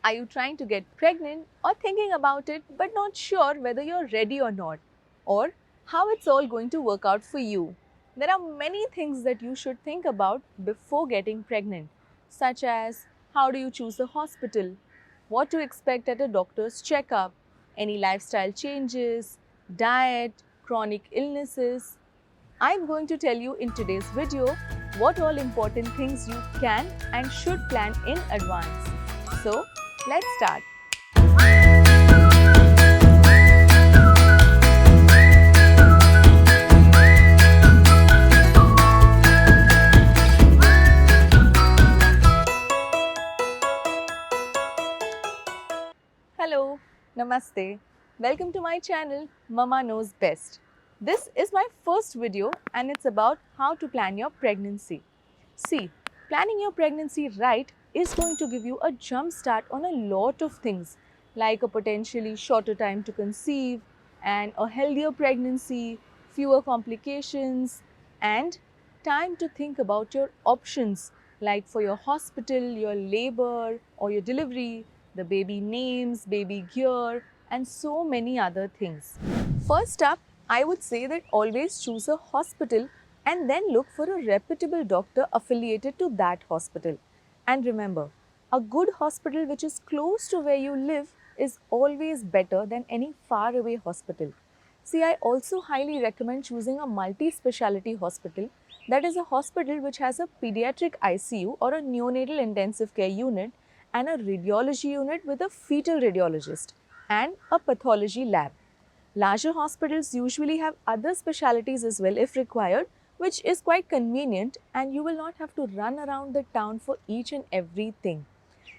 Are you trying to get pregnant or thinking about it but not sure whether you're ready or not? Or how it's all going to work out for you? There are many things that you should think about before getting pregnant, such as how do you choose a hospital, what to expect at a doctor's checkup, any lifestyle changes, diet, chronic illnesses. I'm going to tell you in today's video what all important things you can and should plan in advance. So, let's start. Hello, Namaste. Welcome to my channel Mama Knows Best. This is my first video and it's about how to plan your pregnancy. See, planning your pregnancy right is going to give you a jump start on a lot of things like a potentially shorter time to conceive and a healthier pregnancy, fewer complications, and time to think about your options like for your hospital, your labor or your delivery, the baby names, baby gear, and so many other things. First up, I would say that always choose a hospital and then look for a reputable doctor affiliated to that hospital. And remember, a good hospital which is close to where you live is always better than any faraway hospital. See, I also highly recommend choosing a multi-speciality hospital, that is a hospital which has a pediatric ICU or a neonatal intensive care unit and a radiology unit with a fetal radiologist and a pathology lab. Larger hospitals usually have other specialties as well if required, which is quite convenient and you will not have to run around the town for each and everything.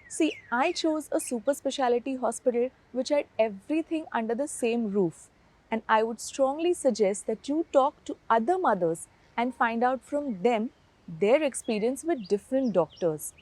See, I chose a super speciality hospital which had everything under the same roof, and I would strongly suggest that you talk to other mothers and find out from them their experience with different doctors.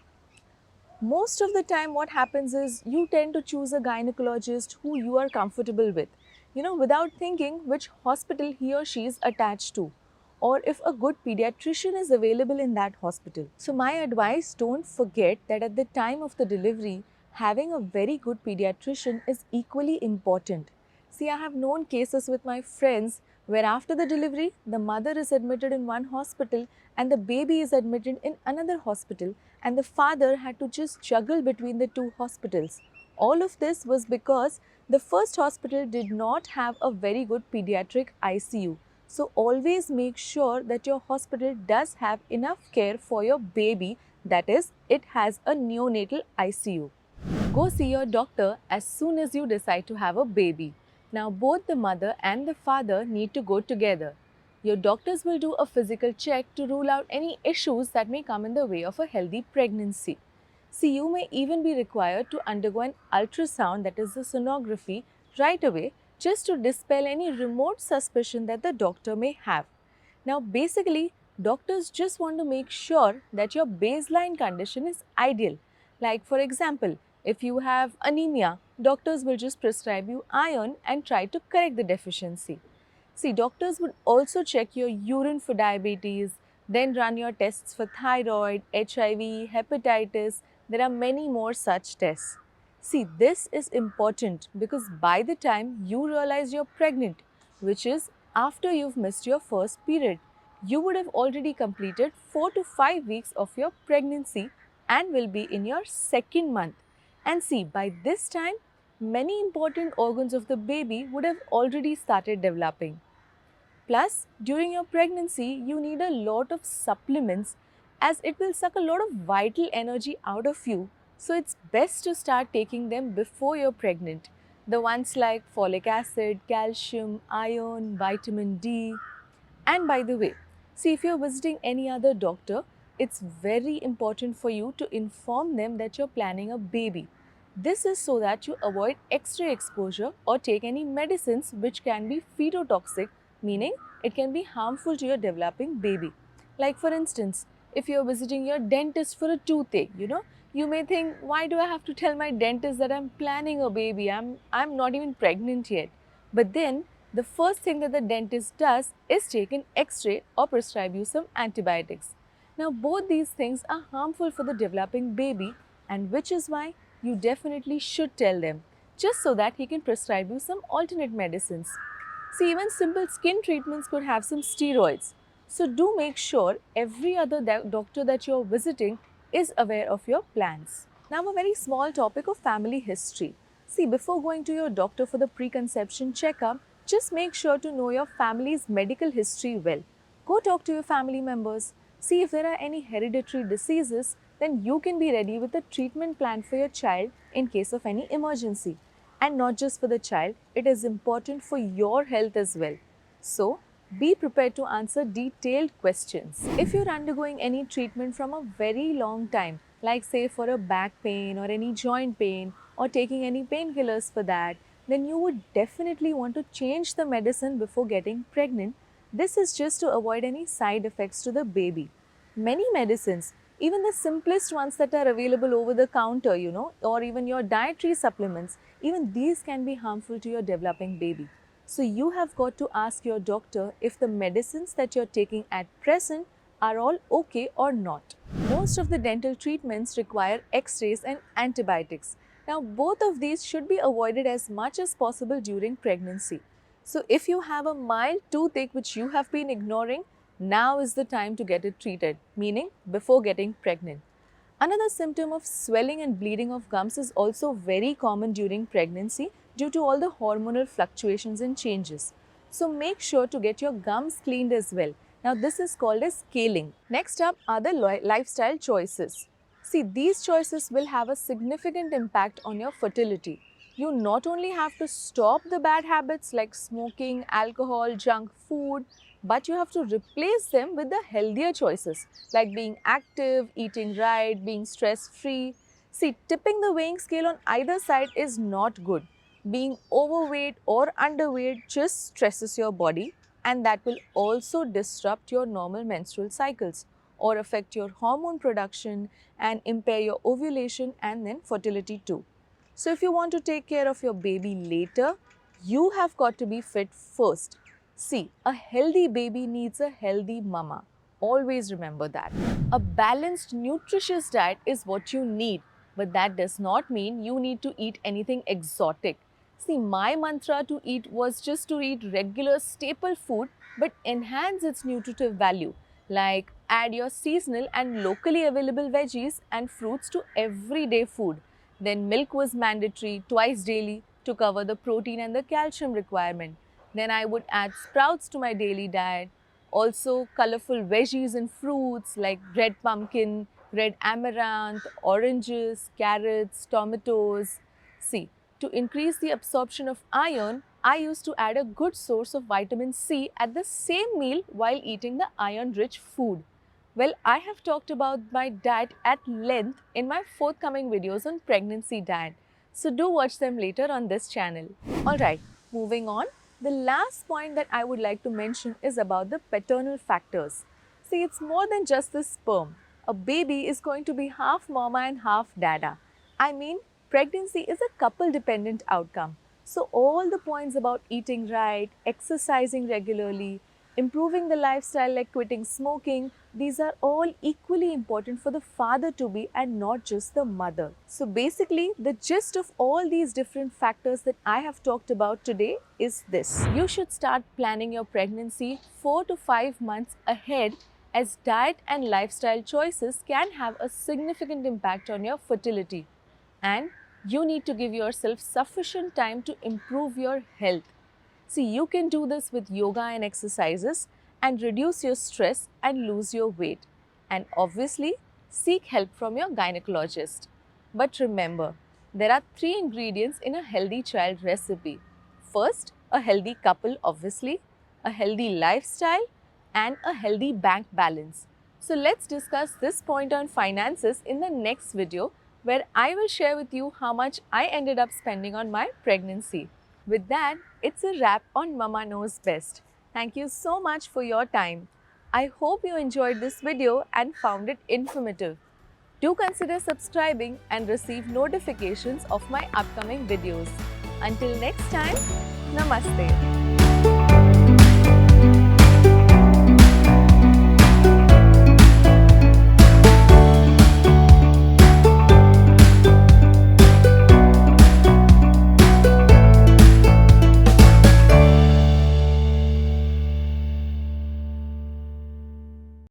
Most of the time what happens is you tend to choose a gynecologist who you are comfortable with, without thinking which hospital he or she is attached to, or if a good pediatrician is available in that hospital. So my advice, don't forget that at the time of the delivery, having a very good pediatrician is equally important. See, I have known cases with my friends where after the delivery, the mother is admitted in one hospital and the baby is admitted in another hospital, and the father had to just juggle between the two hospitals. All of this was because the first hospital did not have a very good pediatric ICU. So always make sure that your hospital does have enough care for your baby, that is, it has a neonatal ICU. Go see your doctor as soon as you decide to have a baby. Now both the mother and the father need to go together. Your doctors will do a physical check to rule out any issues that may come in the way of a healthy pregnancy. See, you may even be required to undergo an ultrasound, that is the sonography, right away just to dispel any remote suspicion that the doctor may have. Now basically, doctors just want to make sure that your baseline condition is ideal. Like for example, if you have anemia, doctors will just prescribe you iron and try to correct the deficiency. See, doctors would also check your urine for diabetes, then run your tests for thyroid, HIV, hepatitis. There are many more such tests. See, this is important because by the time you realize you're pregnant, which is after you've missed your first period, you would have already completed 4 to 5 weeks of your pregnancy and will be in your second month. And see, by this time, many important organs of the baby would have already started developing. Plus, during your pregnancy, you need a lot of supplements as it will suck a lot of vital energy out of you. So, it's best to start taking them before you're pregnant. The ones like folic acid, calcium, iron, vitamin D. And by the way, see, if you're visiting any other doctor, it's very important for you to inform them that you're planning a baby. This is so that you avoid X-ray exposure or take any medicines which can be fetotoxic, meaning it can be harmful to your developing baby. Like for instance, if you're visiting your dentist for a toothache, you may think, why do I have to tell my dentist that I'm planning a baby? I'm not even pregnant yet. But then the first thing that the dentist does is take an X-ray or prescribe you some antibiotics. Now both these things are harmful for the developing baby, and which is why you definitely should tell them, just so that he can prescribe you some alternate medicines. See, even simple skin treatments could have some steroids. So do make sure every other doctor that you're visiting is aware of your plans. Now, a very small topic of family history. See, before going to your doctor for the preconception checkup, just make sure to know your family's medical history well. Go talk to your family members. See if there are any hereditary diseases, then you can be ready with a treatment plan for your child in case of any emergency. And not just for the child, it is important for your health as well. So, be prepared to answer detailed questions. If you're undergoing any treatment from a very long time, like say for a back pain or any joint pain or taking any painkillers for that, then you would definitely want to change the medicine before getting pregnant. This is just to avoid any side effects to the baby. Many medicines, even the simplest ones that are available over the counter, or even your dietary supplements, even these can be harmful to your developing baby. So you have got to ask your doctor if the medicines that you're taking at present are all okay or not. Most of the dental treatments require x-rays and antibiotics. Now both of these should be avoided as much as possible during pregnancy. So if you have a mild toothache which you have been ignoring, now is the time to get it treated, meaning before getting pregnant. Another symptom of swelling and bleeding of gums is also very common during pregnancy due to all the hormonal fluctuations and changes. So make sure to get your gums cleaned as well. Now this is called as scaling. Next up are the lifestyle choices. See, these choices will have a significant impact on your fertility. You not only have to stop the bad habits like smoking, alcohol, junk food, but you have to replace them with the healthier choices like being active, eating right, being stress-free. See, tipping the weighing scale on either side is not good. Being overweight or underweight just stresses your body, and that will also disrupt your normal menstrual cycles or affect your hormone production and impair your ovulation and then fertility too. So if you want to take care of your baby later, you have got to be fit first. See, a healthy baby needs a healthy mama. Always remember that. A balanced, nutritious diet is what you need, but that does not mean you need to eat anything exotic. See, my mantra to eat was just to eat regular staple food but enhance its nutritive value, like add your seasonal and locally available veggies and fruits to everyday food. Then milk was mandatory twice daily to cover the protein and the calcium requirement. Then I would add sprouts to my daily diet. Also colorful veggies and fruits like red pumpkin, red amaranth, oranges, carrots, tomatoes. See, to increase the absorption of iron, I used to add a good source of vitamin C at the same meal while eating the iron-rich food. Well, I have talked about my diet at length in my forthcoming videos on pregnancy diet. So do watch them later on this channel. Alright, moving on. The last point that I would like to mention is about the paternal factors. See, it's more than just the sperm. A baby is going to be half mama and half dada. I mean, pregnancy is a couple-dependent outcome. So all the points about eating right, exercising regularly, improving the lifestyle like quitting smoking, these are all equally important for the father-to-be and not just the mother. So basically, the gist of all these different factors that I have talked about today is this. You should start planning your pregnancy 4 to 5 months ahead, as diet and lifestyle choices can have a significant impact on your fertility. And you need to give yourself sufficient time to improve your health. See, you can do this with yoga and exercises and reduce your stress and lose your weight. And obviously, seek help from your gynecologist. But remember, there are 3 ingredients in a healthy child recipe. First, a healthy couple, obviously, a healthy lifestyle, and a healthy bank balance. So let's discuss this point on finances in the next video, where I will share with you how much I ended up spending on my pregnancy. With that, it's a wrap on Mama Knows Best. Thank you so much for your time. I hope you enjoyed this video and found it informative. Do consider subscribing and receive notifications of my upcoming videos. Until next time, Namaste.